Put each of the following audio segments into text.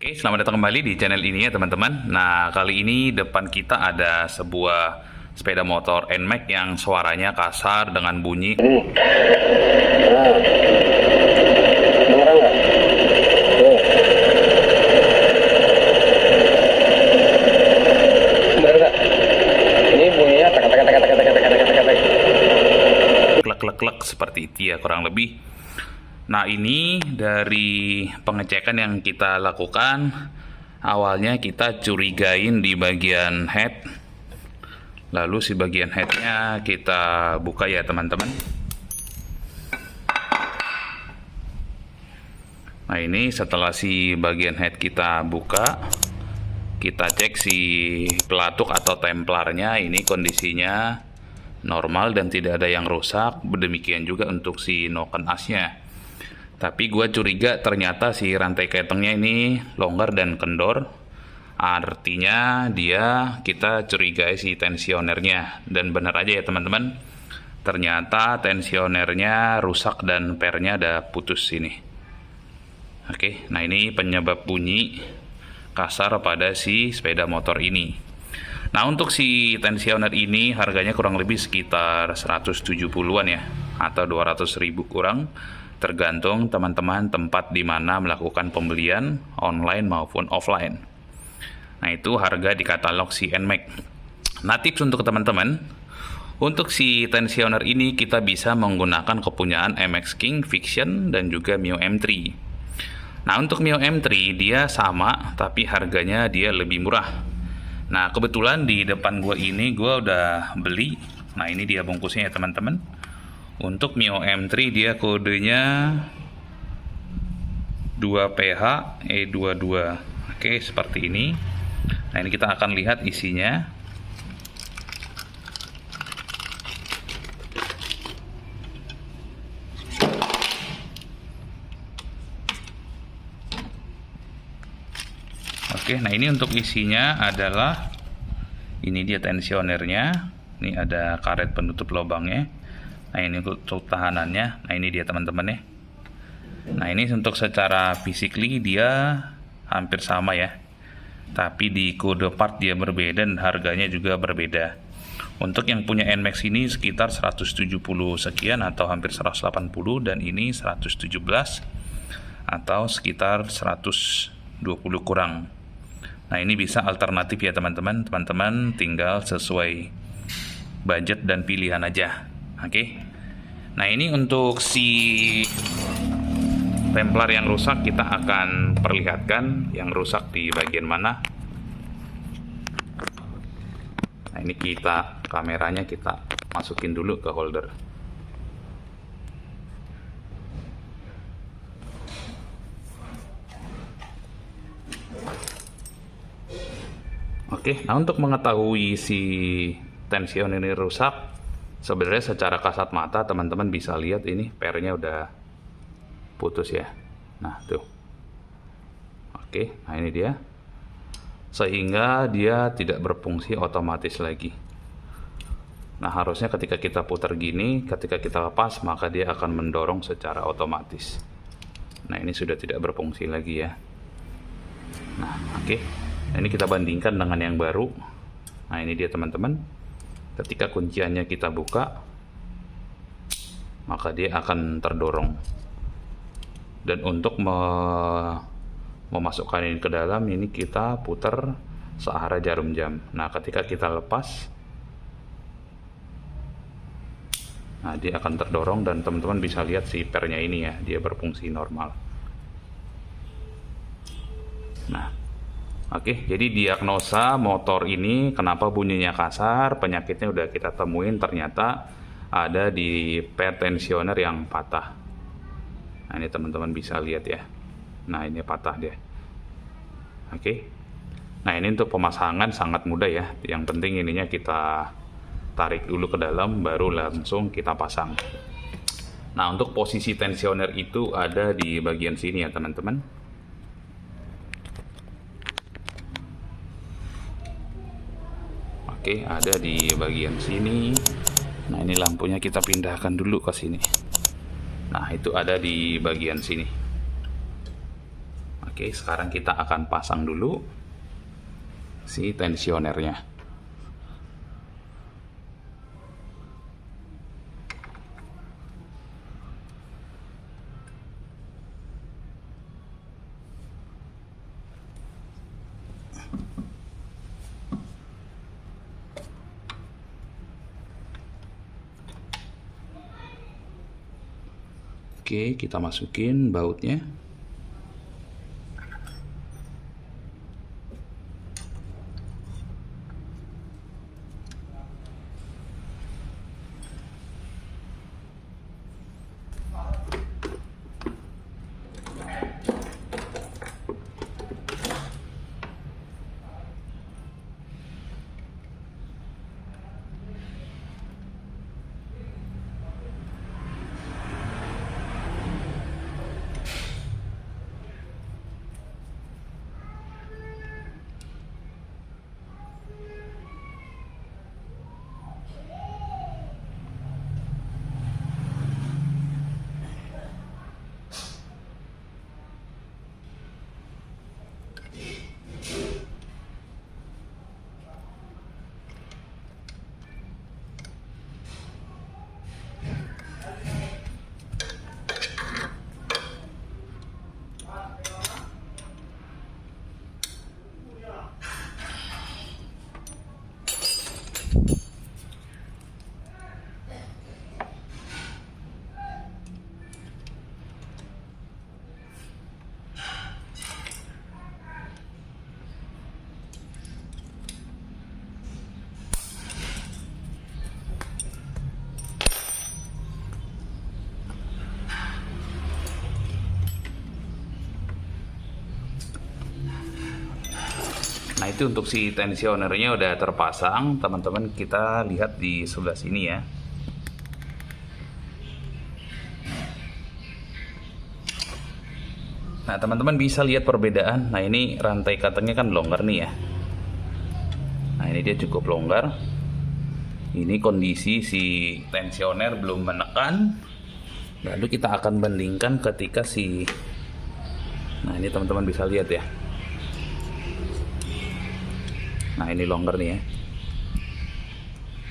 Oke, selamat datang kembali di channel ini ya teman-teman. Nah, kali ini depan kita ada sebuah sepeda motor NMAX yang suaranya kasar dengan bunyi. Dengeran nggak? Tuh. Bener nggak? Ini bunyinya tek tek tek tek tek tek tek tek tek tek. Klek-klek-klek seperti itu ya kurang lebih. Nah, ini dari pengecekan yang kita lakukan, awalnya kita curigain di bagian head. Lalu si bagian headnya kita buka ya teman-teman. Nah, ini setelah si bagian head kita buka, kita cek si pelatuk atau templarnya, ini kondisinya normal dan tidak ada yang rusak. Demikian juga untuk si noken asnya. Tapi gue curiga ternyata si rantai ketengnya ini longgar dan kendor. Artinya kita curigai si tensionernya. Dan benar aja ya teman-teman, ternyata tensionernya rusak dan pernya ada putus ini. Oke, nah ini penyebab bunyi kasar pada si sepeda motor ini. Nah, untuk si tensioner ini harganya kurang lebih sekitar 170-an ya, atau 200.000 kurang, tergantung teman-teman tempat di mana melakukan pembelian online maupun offline. Nah, itu harga di katalog si NMAX. Nah, tips untuk teman-teman, untuk si tensioner ini kita bisa menggunakan kepunyaan MX King, Fiction, dan juga Mio M3. Nah, untuk Mio M3 dia sama, tapi harganya dia lebih murah. Nah, kebetulan di depan gua ini gua udah beli. Nah, ini dia bungkusnya ya teman-teman. Untuk Mio M3 dia kodenya 2PH E22. Oke, seperti ini. Nah, ini kita akan lihat isinya. Oke, nah ini untuk isinya adalah, ini dia tensionernya. Ini ada karet penutup lubangnya. Nah, ini untuk tahanannya. Nah, ini dia teman-teman ya. Nah, ini untuk secara physically dia hampir sama ya. Tapi di kode part dia berbeda dan harganya juga berbeda. Untuk yang punya NMAX ini sekitar 170 sekian atau hampir 180, dan ini 117 atau sekitar 120 kurang. Nah, ini bisa alternatif ya teman-teman. Teman-teman tinggal sesuai budget dan pilihan aja. Oke. Nah, ini untuk si templar yang rusak kita akan perlihatkan yang rusak di bagian mana. Nah, ini kameranya kita masukin dulu ke holder. Oke, nah untuk mengetahui si tension ini rusak, sebenarnya secara kasat mata teman-teman bisa lihat ini pernya udah putus ya. Nah, tuh. Oke, nah ini dia. Sehingga dia tidak berfungsi otomatis lagi. Nah, harusnya ketika kita putar gini, ketika kita lepas, maka dia akan mendorong secara otomatis. Nah, ini sudah tidak berfungsi lagi ya. Nah, oke. Nah, ini kita bandingkan dengan yang baru. Nah, ini dia teman-teman. Ketika kunciannya kita buka, maka dia akan terdorong. Dan untuk memasukkan ini ke dalam, ini kita putar searah jarum jam. Nah, ketika kita lepas, nah dia akan terdorong dan teman-teman bisa lihat si pernya ini ya, dia berfungsi normal. Nah, oke, jadi diagnosa motor ini kenapa bunyinya kasar, penyakitnya udah kita temuin, ternyata ada di per tensioner yang patah. Nah, ini teman-teman bisa lihat ya. Nah, ini patah dia. Oke. Nah, ini untuk pemasangan sangat mudah ya. Yang penting ininya kita tarik dulu ke dalam, baru langsung kita pasang. Nah, untuk posisi tensioner itu ada di bagian sini ya teman-teman. Oke, ada di bagian sini. Nah, ini lampunya kita pindahkan dulu ke sini. Nah, itu ada di bagian sini. Oke, sekarang kita akan pasang dulu si tensionernya. Oke, kita masukin bautnya. Nah, itu untuk si tensionernya udah terpasang, teman-teman. Kita lihat di sebelah sini ya. Nah, teman-teman bisa lihat perbedaan. Nah, ini rantai katanya kan longgar nih ya. Nah, ini dia cukup longgar. Ini kondisi si tensioner belum menekan. Lalu kita akan bandingkan ketika si... Nah, ini teman-teman bisa lihat ya. Nah, ini longgar nih ya.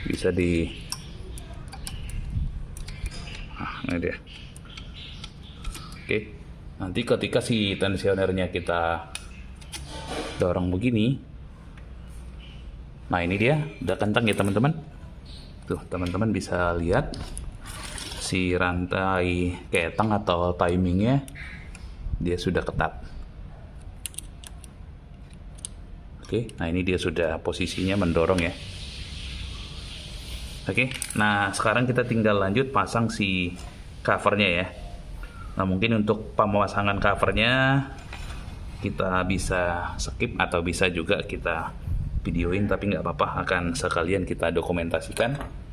Bisa di... Nah, ini dia. Oke. Nanti ketika si tensionernya kita dorong begini. Nah, ini dia. Udah kencang ya teman-teman. Tuh, teman-teman bisa lihat. Si rantai ketang atau timingnya. Dia sudah ketat. Oke, nah ini dia sudah posisinya mendorong ya. Oke, nah sekarang kita tinggal lanjut pasang si covernya ya. Nah, mungkin untuk pemasangan covernya kita bisa skip atau bisa juga kita videoin, tapi nggak apa-apa, akan sekalian kita dokumentasikan.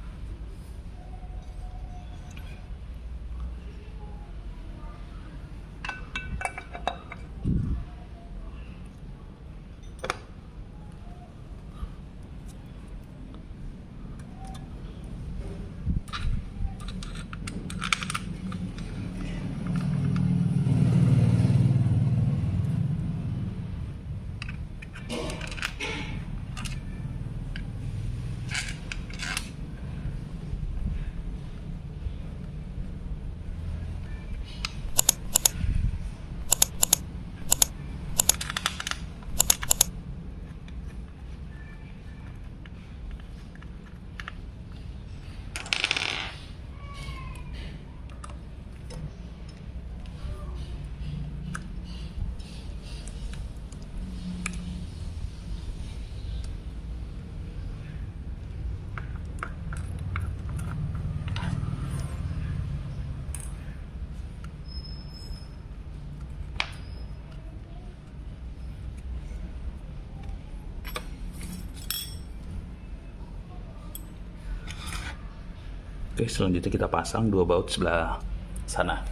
Oke, selanjutnya kita pasang dua baut sebelah sana.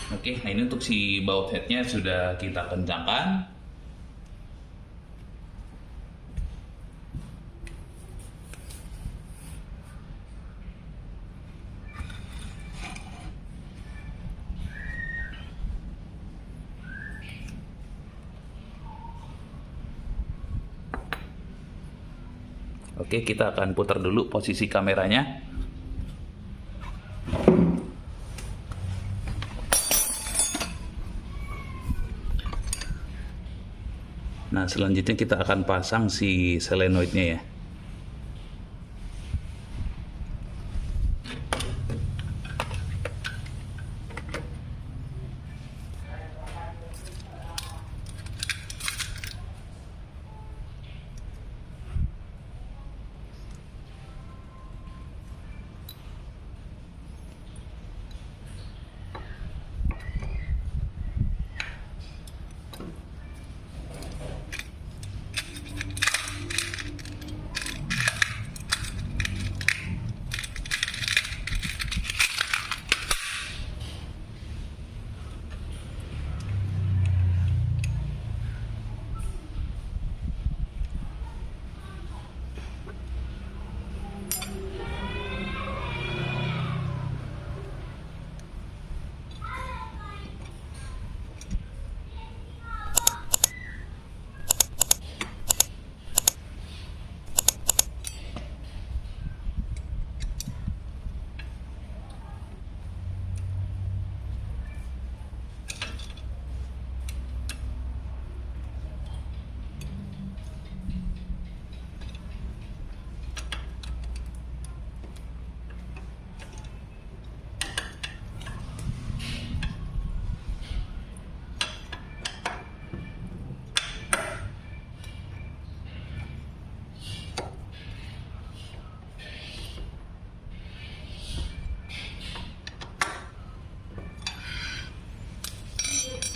Oke, nah ini untuk si baut headnya sudah kita kencangkan. Oke, kita akan putar dulu posisi kameranya. Nah, selanjutnya kita akan pasang si solenoidnya ya.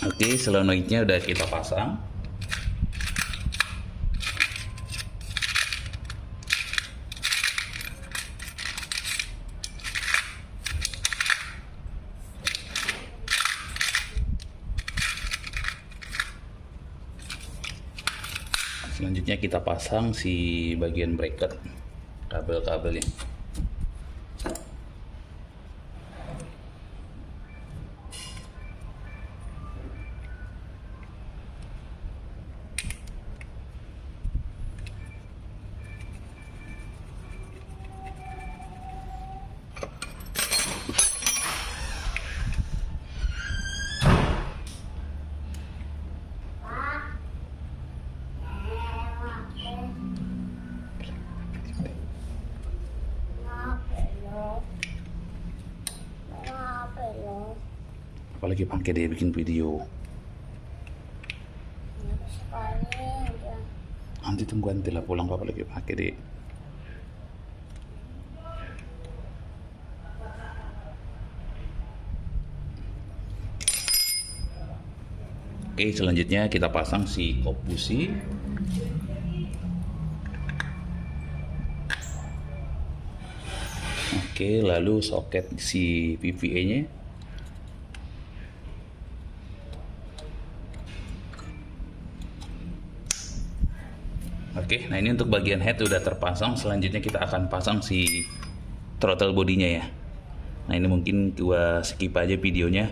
Oke, solenoidnya udah kita pasang. Selanjutnya kita pasang si bagian bracket, kabel-kabelnya. Apalagi pakai dia bikin video. Nanti tunggu nanti lah pulang papa lagi pakai deh. Oke, selanjutnya kita pasang si kop busi. Oke, lalu soket si PVA-nya. Oke, nah ini untuk bagian head udah terpasang. Selanjutnya kita akan pasang si throttle bodinya ya. Nah ini mungkin gua skip aja videonya.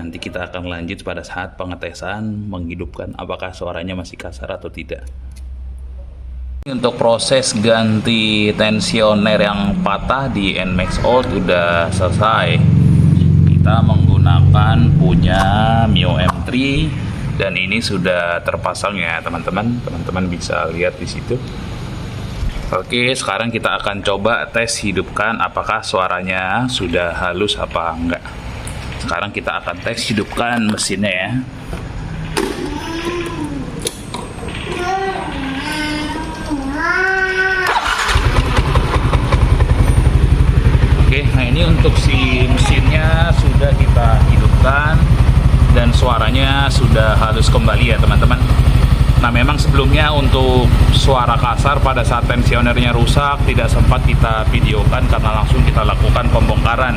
Nanti kita akan lanjut pada saat pengetesan menghidupkan apakah suaranya masih kasar atau tidak. Untuk proses ganti tensioner yang patah di NMAX Old udah selesai. Kita menggunakan punya Mio M3 dan ini sudah terpasang ya teman-teman. Teman-teman bisa lihat di situ. Oke, sekarang kita akan coba tes hidupkan apakah suaranya sudah halus apa enggak. Sekarang kita akan tes hidupkan mesinnya ya. Oke, nah ini untuk si mesinnya sudah kita hidupkan dan suaranya sudah halus kembali ya teman-teman. Nah memang sebelumnya untuk suara kasar pada saat tensionernya rusak tidak sempat kita videokan karena langsung kita lakukan pembongkaran.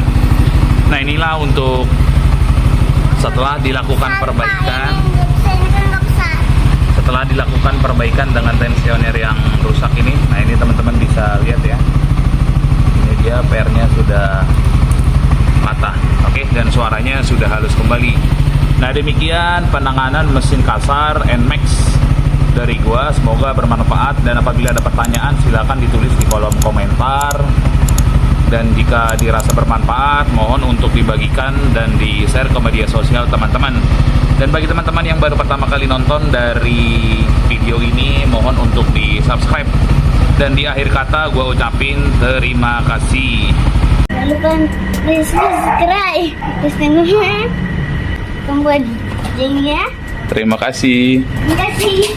Nah inilah untuk Setelah dilakukan perbaikan dengan tensioner yang rusak ini, nah ini teman-teman bisa lihat ya, ini dia PR-nya sudah patah. Oke, dan suaranya sudah halus kembali. Nah, demikian penanganan mesin kasar NMAX dari gua. Semoga bermanfaat, dan apabila ada pertanyaan silakan ditulis di kolom komentar. Dan jika dirasa bermanfaat, mohon untuk dibagikan dan di-share ke media sosial teman-teman. Dan bagi teman-teman yang baru pertama kali nonton dari video ini, mohon untuk di-subscribe. Dan di akhir kata gue ucapin terima kasih. Jangan lupa di-subscribe. Terus tengoknya tombol loncengnya. Terima kasih. Terima kasih.